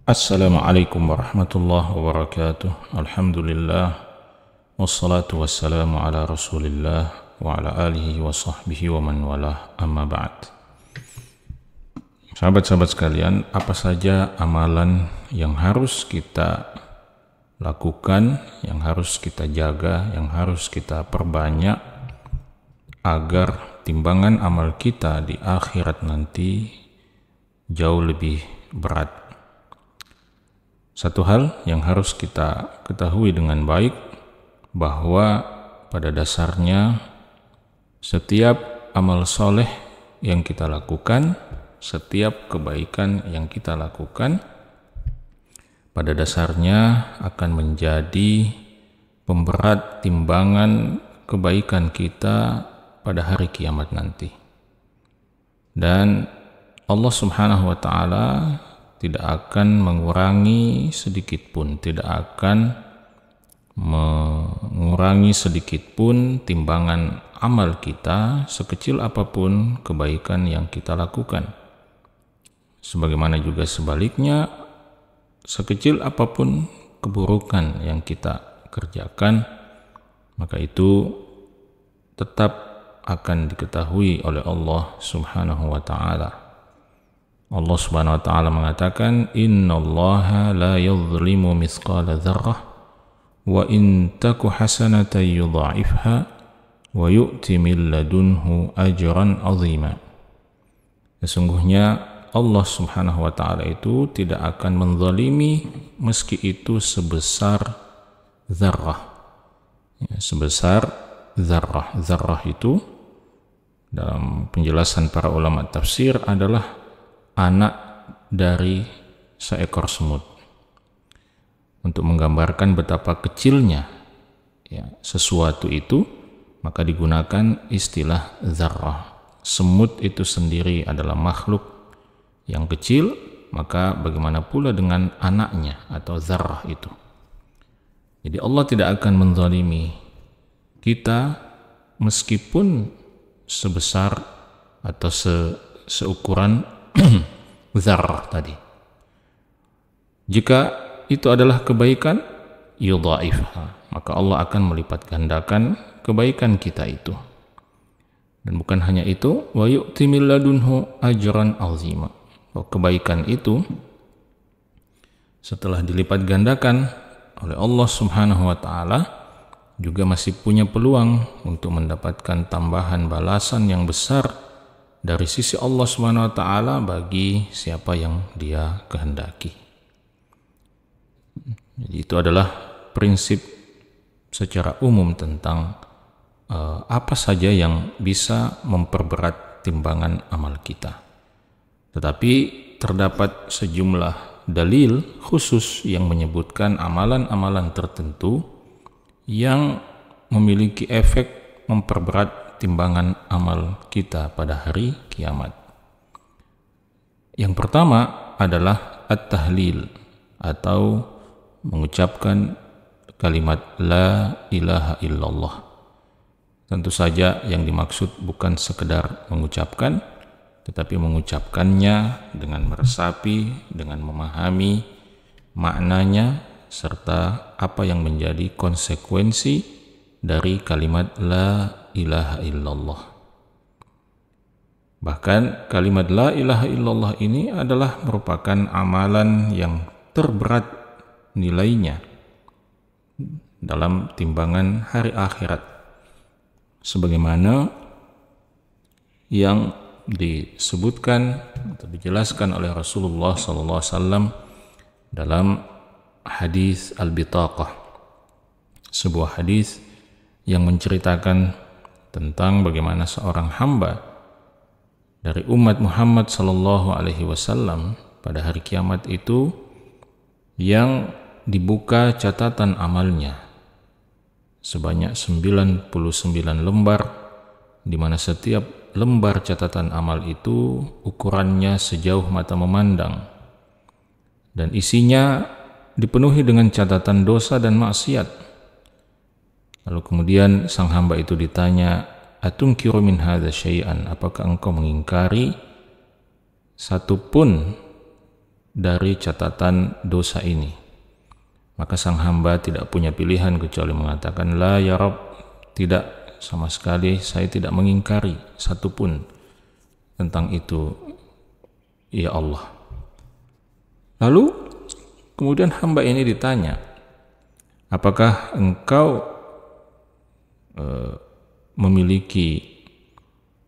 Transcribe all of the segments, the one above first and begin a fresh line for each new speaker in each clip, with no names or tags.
Assalamualaikum warahmatullahi wabarakatuh. Alhamdulillah wassalatu wassalamu ala Rasulillah wa ala alihi wa sahbihi wa man walah, amma ba'd. Sahabat-sahabat sekalian, apa saja amalan yang harus kita lakukan, yang harus kita jaga, yang harus kita perbanyak agar timbangan amal kita di akhirat nanti jauh lebih berat. Satu hal yang harus kita ketahui dengan baik, bahwa pada dasarnya setiap amal soleh yang kita lakukan, setiap kebaikan yang kita lakukan, pada dasarnya akan menjadi pemberat timbangan kebaikan kita pada hari kiamat nanti. Dan Allah Subhanahu wa Ta'ala tidak akan mengurangi sedikit pun, tidak akan mengurangi sedikit pun timbangan amal kita, sekecil apapun kebaikan yang kita lakukan. Sebagaimana juga sebaliknya, sekecil apapun keburukan yang kita kerjakan, maka itu tetap akan diketahui oleh Allah Subhanahu wa Ta'ala. Allah Subhanahu wa Ta'ala mengatakan, innallaha la yadhlimu mithqala dzarrah wa in taku hasanatan yudha'ifha wa yu'ti min ladunhu ajran 'azima. Sesungguhnya Allah Subhanahu wa Ta'ala itu tidak akan menzalimi meski itu sebesar dzarrah. Ya, sebesar dzarrah. Dzarrah itu dalam penjelasan para ulama tafsir adalah anak dari seekor semut, untuk menggambarkan betapa kecilnya sesuatu itu, maka digunakan istilah dzarrah. Semut itu sendiri adalah makhluk yang kecil, maka bagaimana pula dengan anaknya atau dzarrah itu. Jadi Allah tidak akan menzalimi kita meskipun sebesar atau seukuran dzarrah tadi. Jika itu adalah kebaikan, yudha'ifha, maka Allah akan melipat gandakan kebaikan kita itu. Dan bukan hanya itu, wa yu'ti min ladunhu ajran 'azima. Kebaikan itu setelah dilipat gandakan oleh Allah Subhanahu wa Ta'ala juga masih punya peluang untuk mendapatkan tambahan balasan yang besar dari sisi Allah Subhanahu wa Ta'ala bagi siapa yang Dia kehendaki. Jadi itu adalah prinsip secara umum tentang apa saja yang bisa memperberat timbangan amal kita. Tetapi terdapat sejumlah dalil khusus yang menyebutkan amalan-amalan tertentu yang memiliki efek memperberat timbangan amal kita pada hari kiamat. Yang pertama adalah at-tahlil, atau mengucapkan kalimat la ilaha illallah. Tentu saja yang dimaksud bukan sekedar mengucapkan, tetapi mengucapkannya dengan meresapi, dengan memahami maknanya, serta apa yang menjadi konsekuensi dari kalimat la ilaha illallah. Bahkan kalimat la ilaha illallah ini adalah merupakan amalan yang terberat nilainya dalam timbangan hari akhirat, sebagaimana yang disebutkan atau dijelaskan oleh Rasulullah SAW dalam hadis Al-Bitaqah, sebuah hadis yang menceritakan tentang bagaimana seorang hamba dari umat Muhammad sallallahu alaihi wasallam pada hari kiamat itu yang dibuka catatan amalnya sebanyak 99 lembar, di mana setiap lembar catatan amal itu ukurannya sejauh mata memandang, dan isinya dipenuhi dengan catatan dosa dan maksiat. Lalu kemudian sang hamba itu ditanya, atunkiru min hadza syai'an, apakah engkau mengingkari satu pun dari catatan dosa ini. Maka sang hamba tidak punya pilihan kecuali mengatakan, la ya Rabb, tidak, sama sekali saya tidak mengingkari satupun tentang itu, ya Allah. Lalu kemudian hamba ini ditanya, apakah engkau memiliki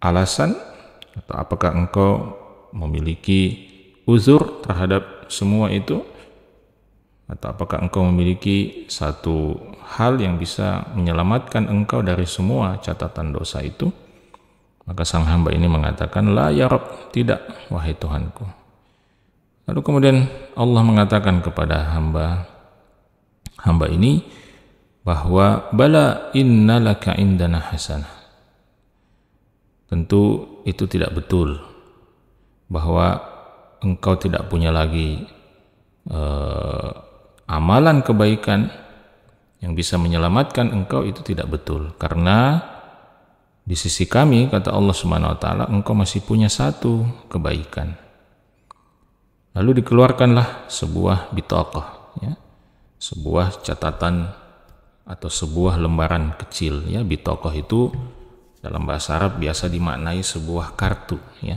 alasan atau apakah engkau memiliki uzur terhadap semua itu, atau apakah engkau memiliki satu hal yang bisa menyelamatkan engkau dari semua catatan dosa itu? Maka sang hamba ini mengatakan, la ya Rabb, tidak, wahai Tuhanku. Lalu kemudian Allah mengatakan kepada hamba ini bahwa bala innalaka indana hasanah. Tentu itu tidak betul, bahwa engkau tidak punya lagi amalan kebaikan yang bisa menyelamatkan engkau, itu tidak betul. Karena di sisi kami, kata Allah Subhanahu wa taala, engkau masih punya satu kebaikan. Lalu dikeluarkanlah sebuah bitaqah, ya, sebuah catatan atau sebuah lembaran kecil, ya. Bitaqah itu dalam bahasa Arab biasa dimaknai sebuah kartu, ya.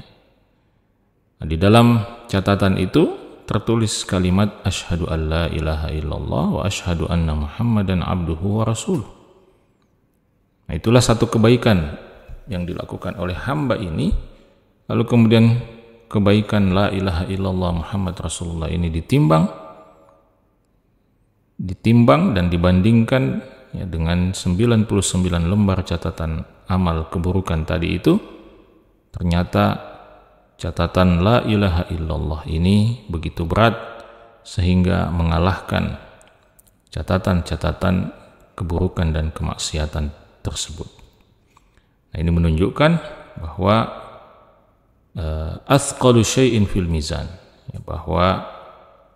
Nah, di dalam catatan itu tertulis kalimat asyhadu an la ilaha illallah wa asyhadu anna muhammadan abduhu wa rasuluh. Nah, itulah satu kebaikan yang dilakukan oleh hamba ini. Lalu kemudian kebaikan la ilaha illallah Muhammad Rasulullah ini ditimbang dan dibandingkan, ya, dengan 99 lembar catatan amal keburukan tadi itu. Ternyata catatan la ilaha illallah ini begitu berat sehingga mengalahkan catatan-catatan keburukan dan kemaksiatan tersebut. Nah, ini menunjukkan bahwa athqalu syai'in fil mizan, ya, bahwa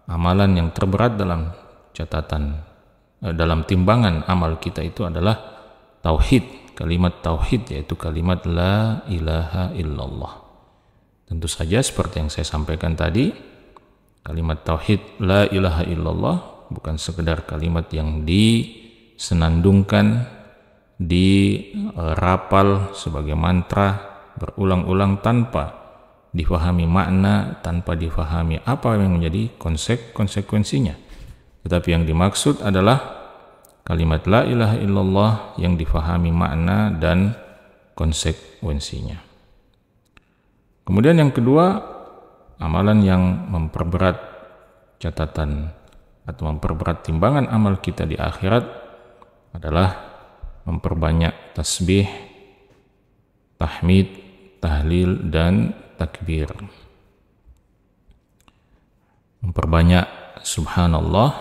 amalan yang terberat dalam catatan, dalam timbangan amal kita itu adalah tauhid, kalimat tauhid, yaitu kalimat la ilaha illallah. Tentu saja seperti yang saya sampaikan tadi, kalimat tauhid la ilaha illallah bukan sekedar kalimat yang disenandungkan, dirapal sebagai mantra berulang-ulang tanpa difahami makna, tanpa difahami apa yang menjadi konsekuensinya. Tetapi yang dimaksud adalah kalimat la ilaha illallah yang difahami makna dan konsekuensinya. Kemudian yang kedua, amalan yang memperberat catatan atau memperberat timbangan amal kita di akhirat adalah memperbanyak tasbih, tahmid, tahlil, dan takbir. Memperbanyak subhanallah,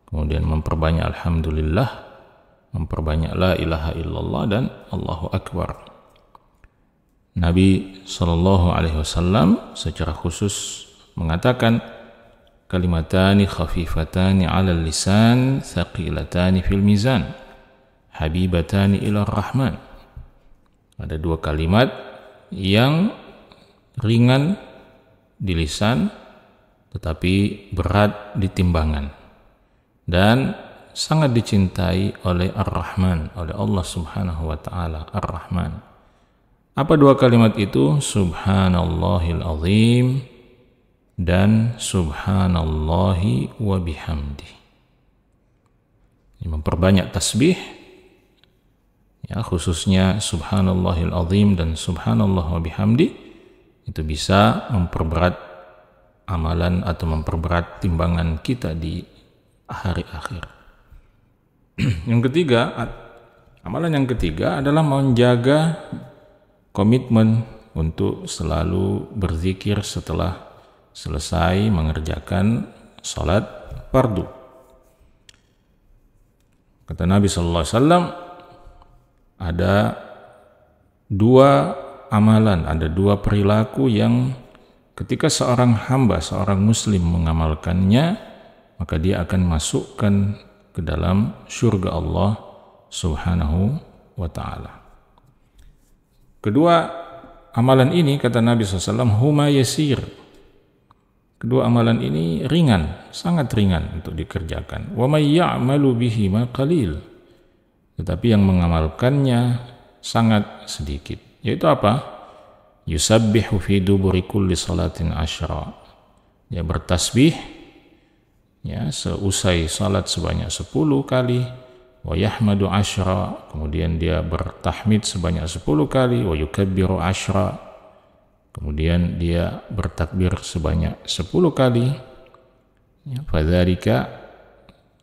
kemudian memperbanyak alhamdulillah, memperbanyak la ilaha illallah, dan Allahu akbar. Nabi SAW secara khusus mengatakan, kalimatani khafifatani 'alal lisan, thaqilatani fil mizan, habibatani ila rahman. Ada dua kalimat yang ringan di lisan tetapi berat di timbangan dan sangat dicintai oleh Ar-Rahman, oleh Allah Subhanahu wa taala, Ar-Rahman. Apa dua kalimat itu? Subhanallahil azim dan subhanallahi wa bihamdi. Memperbanyak tasbih, ya, khususnya subhanallahil azim dan subhanallah wa bihamdi, itu bisa memperberat amalan atau memperberat timbangan kita di hari akhir. Yang ketiga, amalan yang ketiga adalah menjaga komitmen untuk selalu berzikir setelah selesai mengerjakan salat fardu. Kata Nabi sallallahu alaihi wasallam, ada dua amalan, ada dua perilaku yang ketika seorang hamba, seorang muslim mengamalkannya, maka dia akan masukkan ke dalam surga Allah Subhanahu wa ta'ala. Kedua amalan ini, kata Nabi SAW, huma yasir. Kedua amalan ini ringan, sangat ringan untuk dikerjakan. Wa may ya'malu bihi ma qalil. Tetapi yang mengamalkannya sangat sedikit. Yaitu apa? Yusabbihu fi duburi kulli salatin asyra. Dia bertasbih ya seusai salat sebanyak 10 kali. Wa yahmadu asyra. Kemudian dia bertahmid sebanyak 10 kali. Wa yukabbiru asyra. Kemudian dia bertakbir sebanyak 10 kali. Ya, fadzalika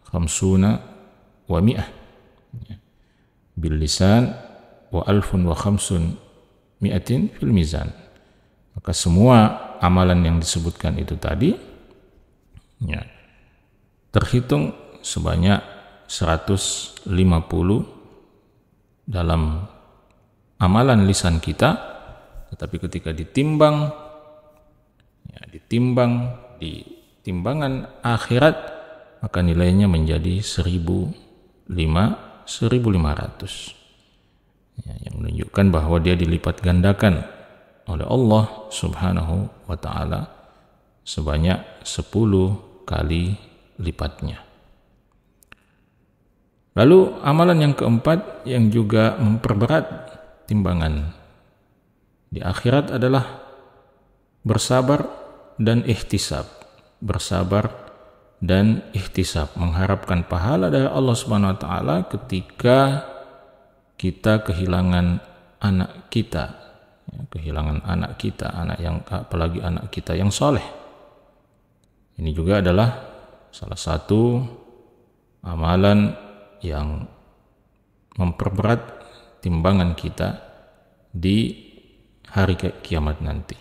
khamsuna wa mi'ah. Ya. Bil lisan wa alfun wa khamsun mi'atin fil mizan. Maka semua amalan yang disebutkan itu tadi ya, terhitung sebanyak 150 dalam amalan lisan kita. Tetapi ketika ditimbang di timbangan akhirat, maka nilainya menjadi 1.500 ya, yang menunjukkan bahwa dia dilipat gandakan oleh Allah Subhanahu wa ta'ala sebanyak 10 kali lipatnya. Lalu amalan yang keempat yang juga memperberat timbangan di akhirat adalah bersabar dan ihtisab. Bersabar dan ihtisab, mengharapkan pahala dari Allah Subhanahu wa taala ketika kita kehilangan anak kita. Ya, kehilangan anak kita, apalagi anak kita yang soleh. Ini juga adalah salah satu amalan yang memperberat timbangan kita di hari kiamat nanti.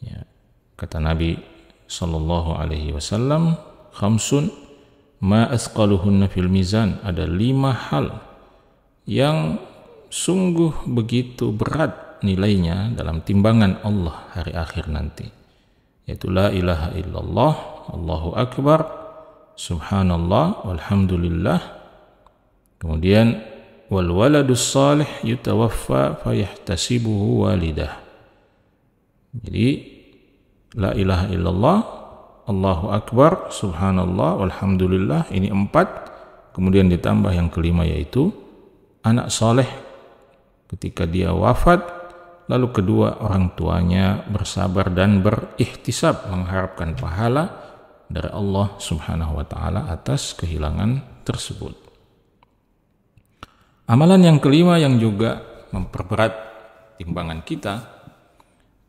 Ya, kata Nabi sallallahu alaihi wasallam, khamsun ma asqaluhunna fil mizan, ada 5 hal yang sungguh begitu berat nilainya dalam timbangan Allah hari akhir nanti, yaitu la ilaha illallah, Allahu akbar, subhanallah, walhamdulillah, kemudian wal waladus salih yutawaffa fayahtasibuhu walidah. Jadi la ilaha illallah, Allahu akbar, subhanallah, walhamdulillah, ini 4. Kemudian ditambah yang kelima, yaitu anak soleh ketika dia wafat, lalu kedua orang tuanya bersabar dan berikhtisab, mengharapkan pahala dari Allah Subhanahu wa ta'ala atas kehilangan tersebut. Amalan yang kelima yang juga memperberat timbangan kita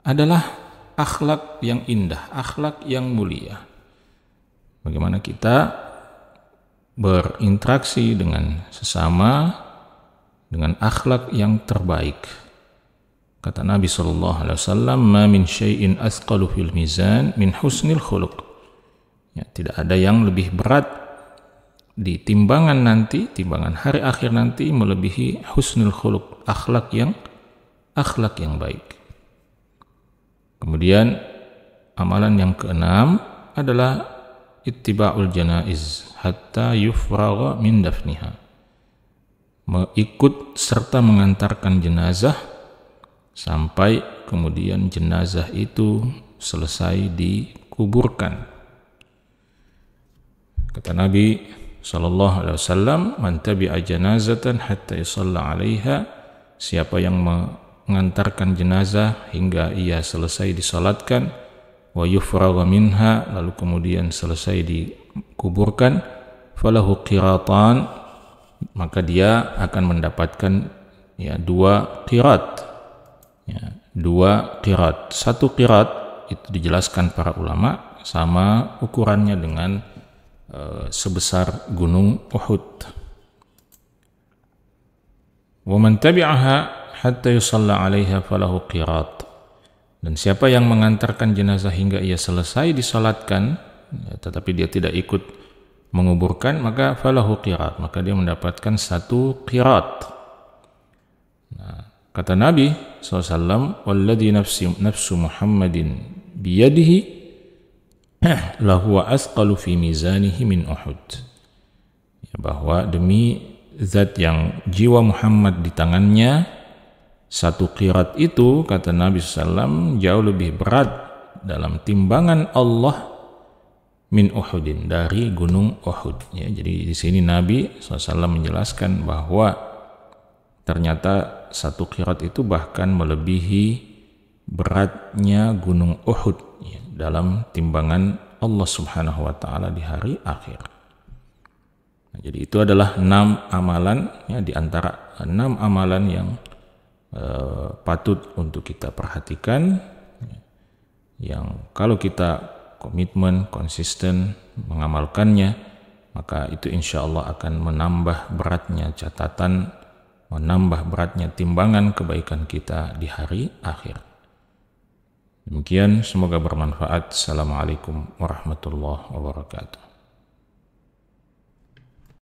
adalah akhlak yang indah, akhlak yang mulia. Bagaimana kita berinteraksi dengan sesama dengan akhlak yang terbaik. Kata Nabi SAW, ma min syai'in asqalu fil mizan min husnil khuluq. Ya, tidak ada yang lebih berat di timbangan nanti, timbangan hari akhir nanti, melebihi husnul khuluq, akhlak yang baik. Kemudian amalan yang keenam adalah ittiba'ul janaiz hatta yufragha min dafniha, mengikut serta mengantarkan jenazah sampai kemudian jenazah itu selesai dikuburkan. Kata Nabi sallallahu alaihi wasallam, man tabi'a janazatan hatta yusalla 'alaiha, siapa yang mengantarkan jenazah hingga ia selesai disalatkan, wa yufragha minha, lalu kemudian selesai dikuburkan, falahu qiratan, maka dia akan mendapatkan 2 qirat. Ya, 2 qirat. 1 qirat itu dijelaskan para ulama sama ukurannya dengan sebesar gunung Uhud. Wa man tabi'aha hatta yusalla 'alaiha falahu qirat. Dan siapa yang mengantarkan jenazah hingga ia selesai disalatkan, ya, tetapi dia tidak ikut menguburkan, maka falahu qirat, maka dia mendapatkan 1 qirat. Nah, kata Nabi SAW, walladhi nafsu Muhammadin biyadihi lahuwa asqalu fi mizanihi min Uhud. Ya, bahwa demi zat yang jiwa Muhammad di tangannya, 1 qirat itu, kata Nabi SAW, jauh lebih berat dalam timbangan Allah min Uhudin, dari gunung Uhud. Ya, jadi di sini Nabi SAW menjelaskan bahwa ternyata satu qirat itu bahkan melebihi beratnya gunung Uhud ya, dalam timbangan Allah Subhanahu wa taala di hari akhir. Nah, jadi itu adalah 6 amalan ya, di antara 6 amalan yang patut untuk kita perhatikan, yang kalau kita komitmen, konsisten mengamalkannya, maka itu insya Allah akan menambah beratnya catatan, menambah beratnya timbangan kebaikan kita di hari akhir. Demikian, semoga bermanfaat. Assalamualaikum warahmatullahi wabarakatuh.